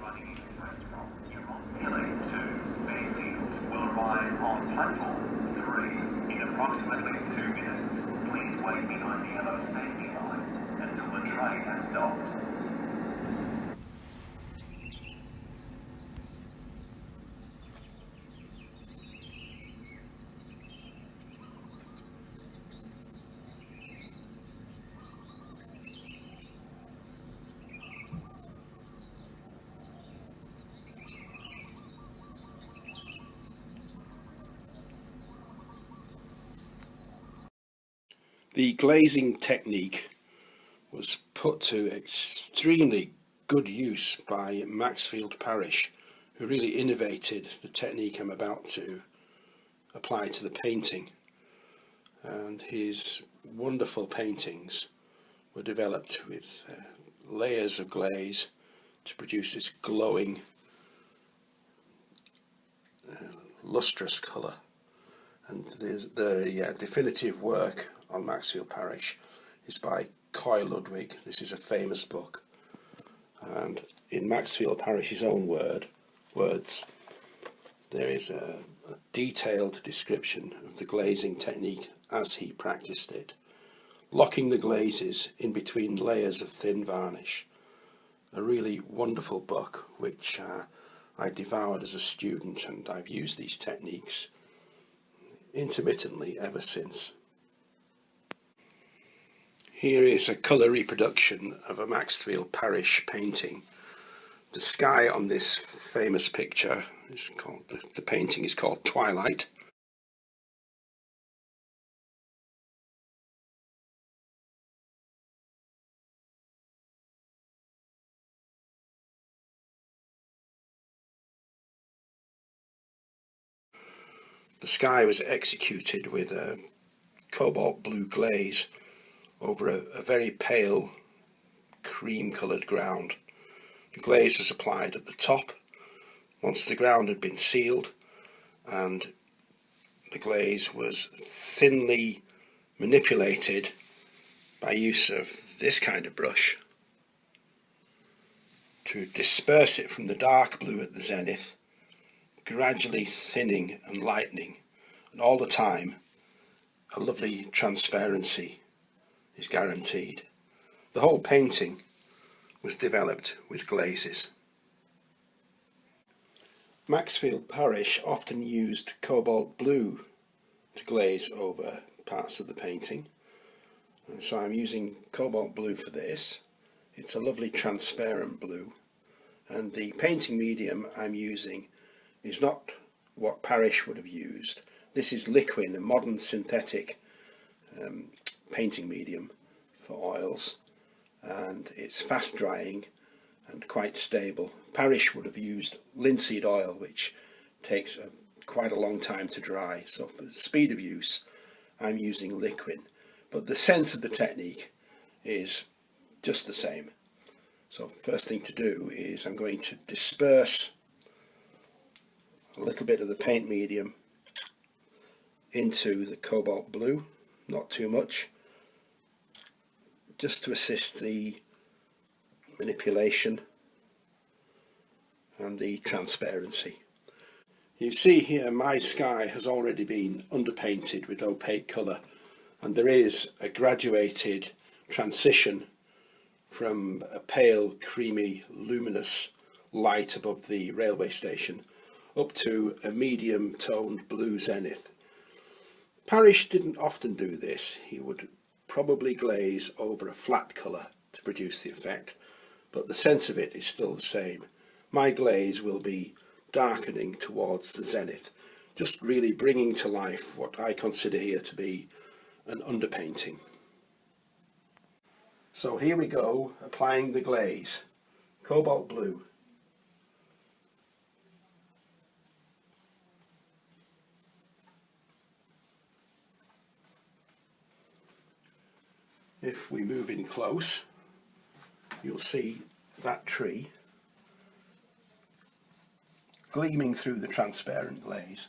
running express from Jumonville to Mayfield will arrive on platform 3 in approximately 2 minutes. Please wait behind the yellow safety line until the train has stopped. The glazing technique was put to extremely good use by Maxfield Parrish, who really innovated the technique I'm about to apply to the painting, and his wonderful paintings were developed with layers of glaze to produce this glowing, lustrous colour. And the definitive work on Maxfield Parrish is by Coy Ludwig. This is a famous book, and in Maxfield Parrish's own words, there is a detailed description of the glazing technique as he practiced it, locking the glazes in between layers of thin varnish. A really wonderful book which I devoured as a student, and I've used these techniques intermittently ever since. Here is a colour reproduction of a Maxfield Parrish painting. The sky on this famous picture is called, the painting is called Twilight. The sky was executed with a cobalt blue glaze over a very pale cream coloured ground. The glaze was applied at the top once the ground had been sealed, and the glaze was thinly manipulated by use of this kind of brush to disperse it from the dark blue at the zenith, gradually thinning and lightening, and all the time a lovely transparency is guaranteed. The whole painting was developed with glazes. Maxfield Parrish often used cobalt blue to glaze over parts of the painting, and so I'm using cobalt blue for this. It's a lovely transparent blue, and the painting medium I'm using is not what Parrish would have used. This is liquid, a modern synthetic painting medium for oils, and it's fast drying and quite stable. Parrish would have used linseed oil, which takes quite a long time to dry, so for the speed of use I'm using liquid, but the sense of the technique is just the same. So first thing to do is I'm going to disperse a little bit of the paint medium into the cobalt blue, not too much, just to assist the manipulation and the transparency. You see here my sky has already been underpainted with opaque colour, and there is a graduated transition from a pale, creamy, luminous light above the railway station up to a medium toned blue zenith. Parrish didn't often do this. He would probably glaze over a flat colour to produce the effect, but the sense of it is still the same. My glaze will be darkening towards the zenith, just really bringing to life what I consider here to be an underpainting. So here we go, applying the glaze, cobalt blue. If we move in close, you'll see that tree gleaming through the transparent glaze.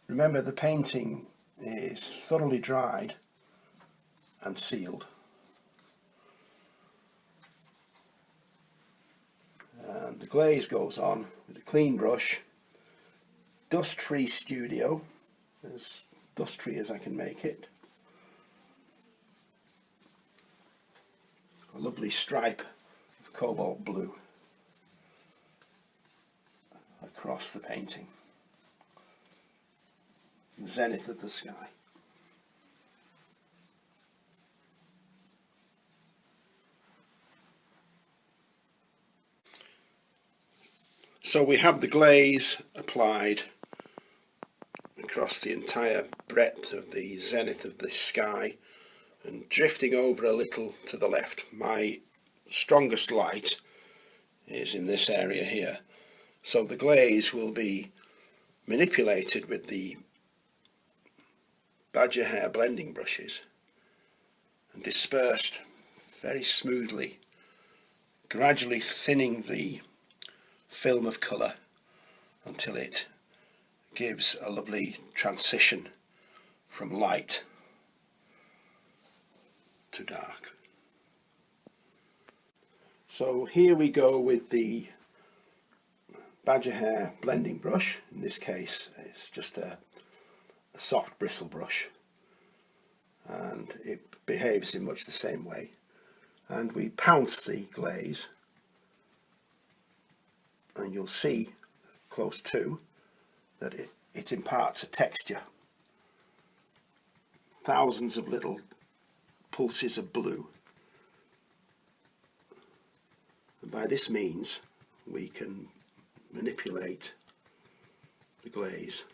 Remember, the painting is thoroughly dried and sealed. glaze goes on with a clean brush, dust-free studio, as dust-free as I can make it. A lovely stripe of cobalt blue across the painting. The zenith of the sky. So we have the glaze applied across the entire breadth of the zenith of the sky and drifting over a little to the left. My strongest light is in this area here. So the glaze will be manipulated with the badger hair blending brushes and dispersed very smoothly, gradually thinning the film of colour until it gives a lovely transition from light to dark. So here we go with the badger hair blending brush. In this case it's just a soft bristle brush, and it behaves in much the same way, and we pounce the glaze, and you'll see close to that it imparts a texture. Thousands of little pulses of blue, and by this means we can manipulate the glaze.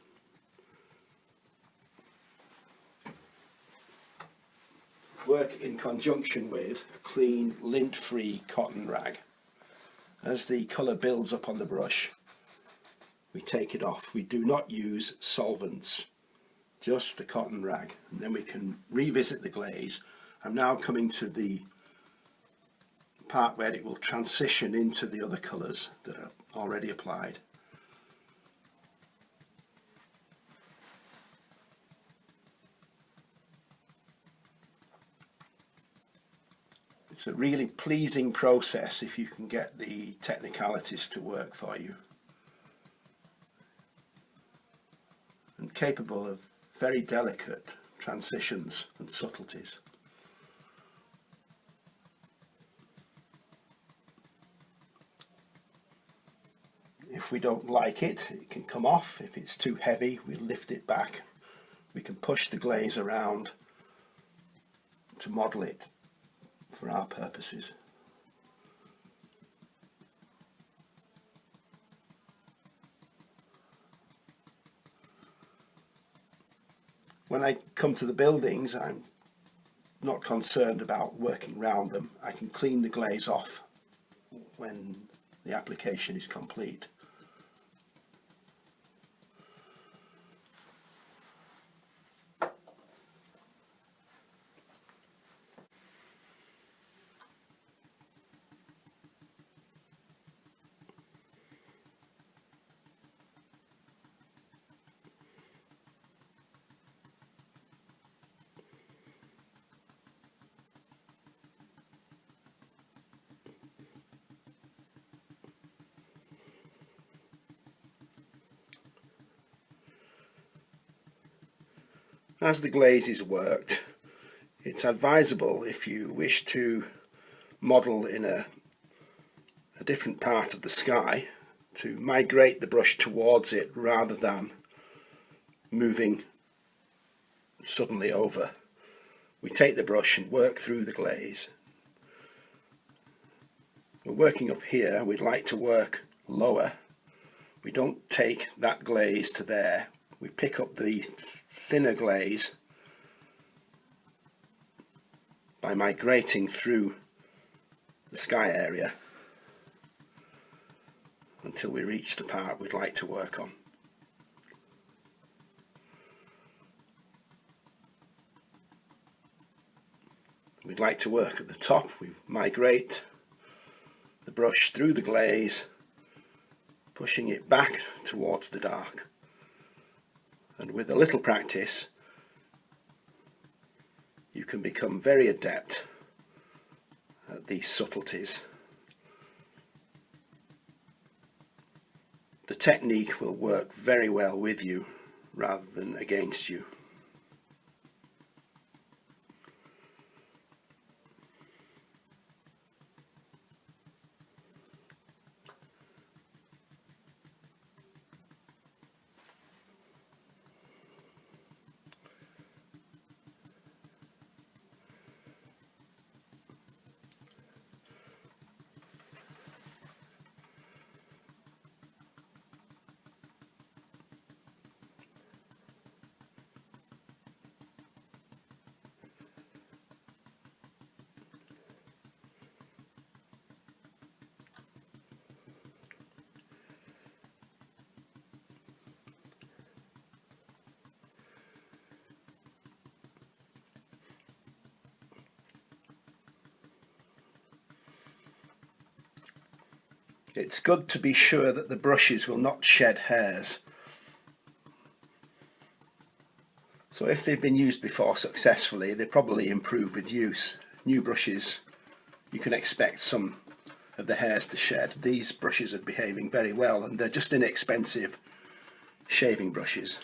Work in conjunction with a clean lint-free cotton rag. As the colour builds up on the brush, we take it off. We do not use solvents, just the cotton rag, and then we can revisit the glaze. I'm now coming to the part where it will transition into the other colours that are already applied. It's a really pleasing process if you can get the technicalities to work for you, and capable of very delicate transitions and subtleties. If we don't like it, it can come off. If it's too heavy, we lift it back. We can push the glaze around to model it for our purposes. When I come to the buildings, I'm not concerned about working round them. I can clean the glaze off when the application is complete. As the glaze is worked, it's advisable, if you wish to model in a different part of the sky, to migrate the brush towards it rather than moving suddenly over. We take the brush and work through the glaze. We're working up here, we'd like to work lower. We don't take that glaze to there. We pick up the thinner glaze by migrating through the sky area until we reach the part we'd like to work on. We'd like to work at the top. We migrate the brush through the glaze, pushing it back towards the dark. And with a little practice, you can become very adept at these subtleties. the technique will work very well with you rather than against you. It's good to be sure that the brushes will not shed hairs. So if they've been used before successfully, they probably improve with use. New brushes, you can expect some of the hairs to shed. These brushes are behaving very well, and they're just inexpensive shaving brushes.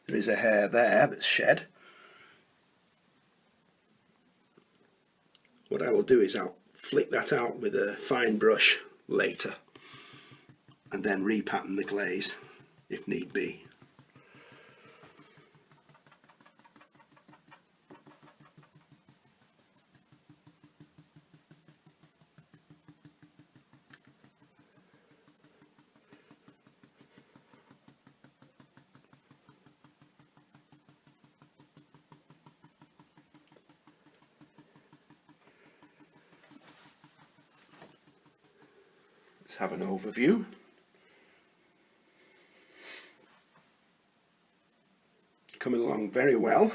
There is a hair there that's shed. What I will do is I'll flick that out with a fine brush later and then repattern the glaze if need be. Let's have an overview. Coming along very well.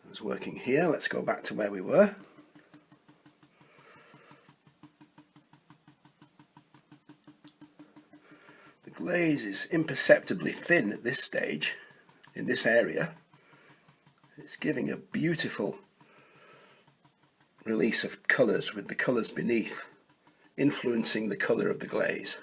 I was working here. Let's go back to where we were. The glaze is imperceptibly thin at this stage, in this area. It's giving a beautiful release of colours, with the colours beneath influencing the colour of the glaze.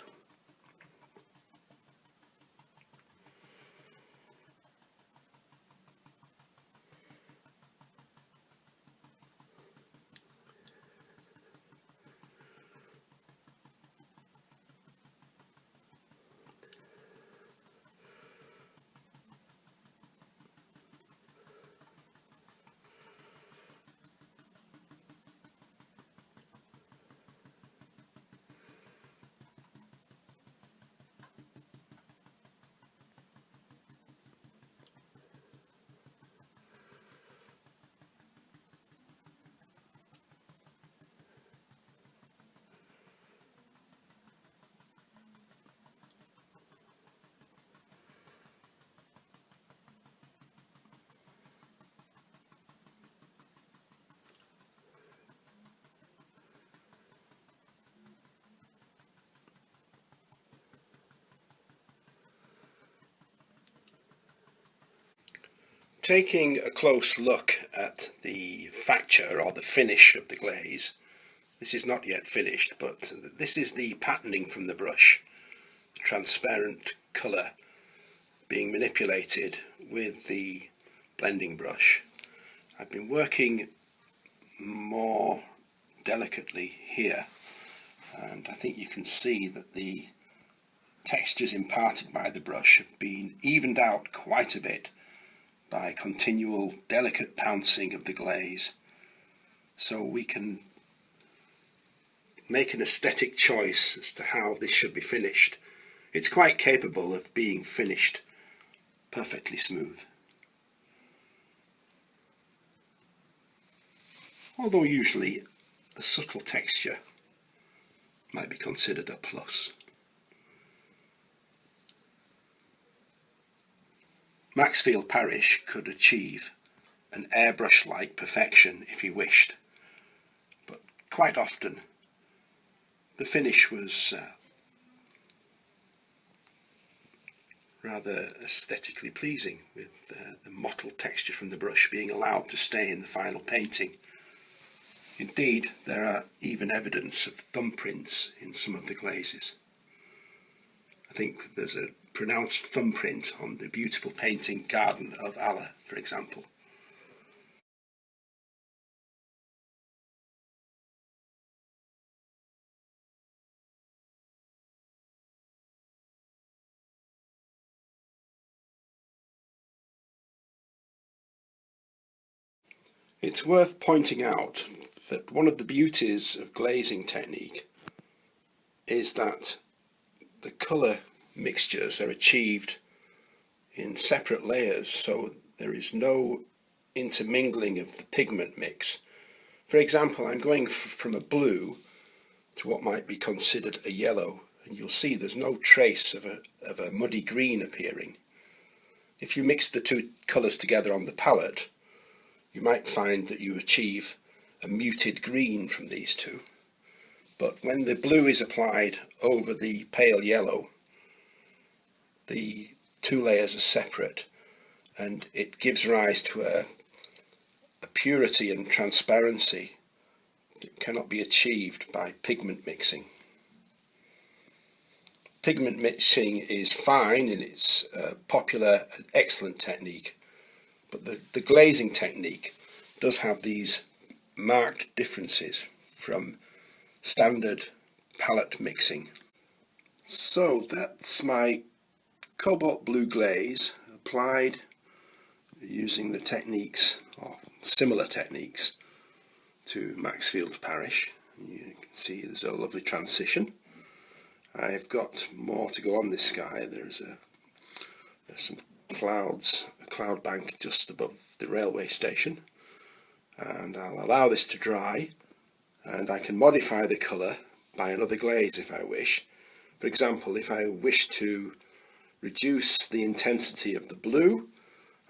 Taking a close look at the facture or the finish of the glaze, this is not yet finished, but this is the patterning from the brush, transparent colour being manipulated with the blending brush. I've been working more delicately here, and I think you can see that the textures imparted by the brush have been evened out quite a bit by continual delicate pouncing of the glaze, so we can make an aesthetic choice as to how this should be finished. It's quite capable of being finished perfectly smooth, although usually a subtle texture might be considered a plus. Maxfield Parrish could achieve an airbrush-like perfection if he wished, but quite often the finish was rather aesthetically pleasing, with the mottled texture from the brush being allowed to stay in the final painting. Indeed, there are even evidence of thumbprints in some of the glazes. I think there's a pronounced thumbprint on the beautiful painting Garden of Allah, for example. It's worth pointing out that one of the beauties of glazing technique is that the colour mixtures are achieved in separate layers, so there is no intermingling of the pigment mix. For example, I'm going from a blue to what might be considered a yellow, and you'll see there's no trace of a muddy green appearing. If you mix the two colours together on the palette, you might find that you achieve a muted green from these two. But when the blue is applied over the pale yellow, the two layers are separate, and it gives rise to a purity and transparency that cannot be achieved by pigment mixing. Pigment mixing is fine and it's a popular and excellent technique, but the glazing technique does have these marked differences from standard palette mixing. So that's my cobalt blue glaze applied using the techniques, or similar techniques, to Maxfield Parrish. You can see there's a lovely transition. I've got more to go on this sky. There's some clouds, a cloud bank just above the railway station, and I'll allow this to dry, and I can modify the colour by another glaze if I wish. For example, if I wish to reduce the intensity of the blue,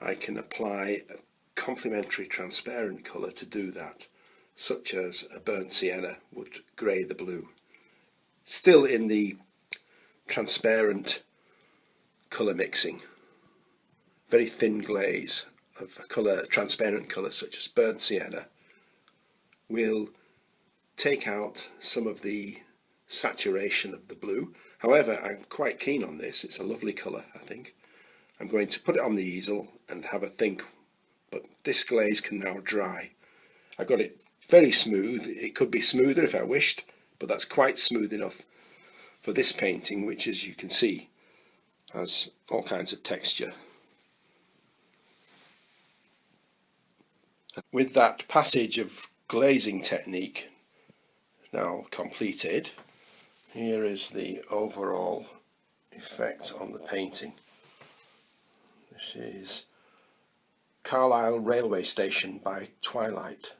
I can apply a complementary transparent colour to do that, such as a burnt sienna would grey the blue. Still in the transparent colour mixing, very thin glaze of a colour, transparent colour such as burnt sienna will take out some of the saturation of the blue. However, I'm quite keen on this. It's a lovely colour, I think. I'm going to put it on the easel and have a think, but this glaze can now dry. I've got it very smooth. It could be smoother if I wished, but that's quite smooth enough for this painting, which, as you can see, has all kinds of texture. With that passage of glazing technique now completed, here is the overall effect on the painting. This is Carlisle Railway Station by Twilight.